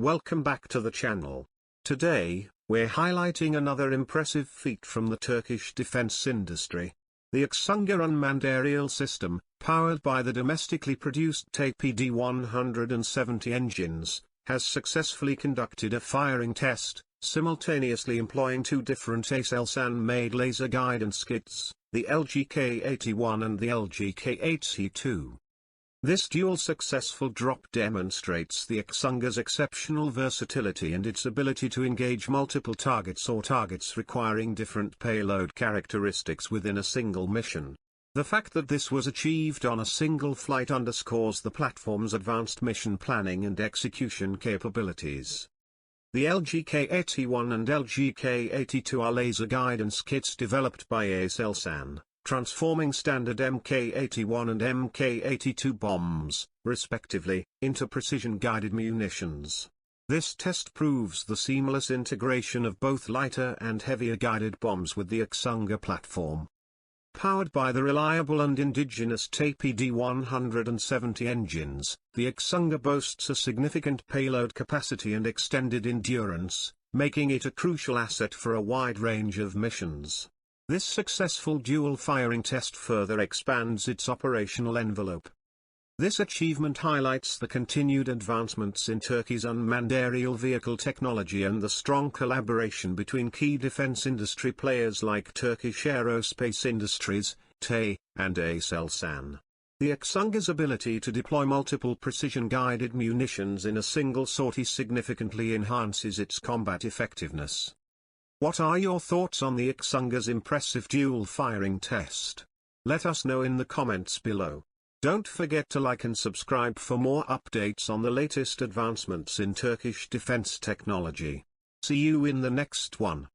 Welcome back to the channel. Today, we're highlighting another impressive feat from the Turkish defense industry. The AKSUNGUR Unmanned Aerial System, powered by the domestically produced TEI PD170 engines, has successfully conducted a firing test, simultaneously employing two different Aselsan-made laser guidance kits, the LGK81 and the LGK82. This dual successful drop demonstrates the AKSUNGUR's exceptional versatility and its ability to engage multiple targets or targets requiring different payload characteristics within a single mission. The fact that this was achieved on a single flight underscores the platform's advanced mission planning and execution capabilities. The LGK81 and LGK82 are laser guidance kits developed by Aselsan, transforming standard Mk81 and Mk82 bombs, respectively, into precision-guided munitions. This test proves the seamless integration of both lighter and heavier guided bombs with the AKSUNGUR platform. Powered by the reliable and indigenous TEI PD170 engines, the AKSUNGUR boasts a significant payload capacity and extended endurance, making it a crucial asset for a wide range of missions. This successful dual firing test further expands its operational envelope. This achievement highlights the continued advancements in Turkey's unmanned aerial vehicle technology and the strong collaboration between key defense industry players like Turkish Aerospace Industries, TEI, and Aselsan. The AKSUNGUR's ability to deploy multiple precision-guided munitions in a single sortie significantly enhances its combat effectiveness. What are your thoughts on the AKSUNGUR's impressive dual firing test? Let us know in the comments below. Don't forget to like and subscribe for more updates on the latest advancements in Turkish defense technology. See you in the next one.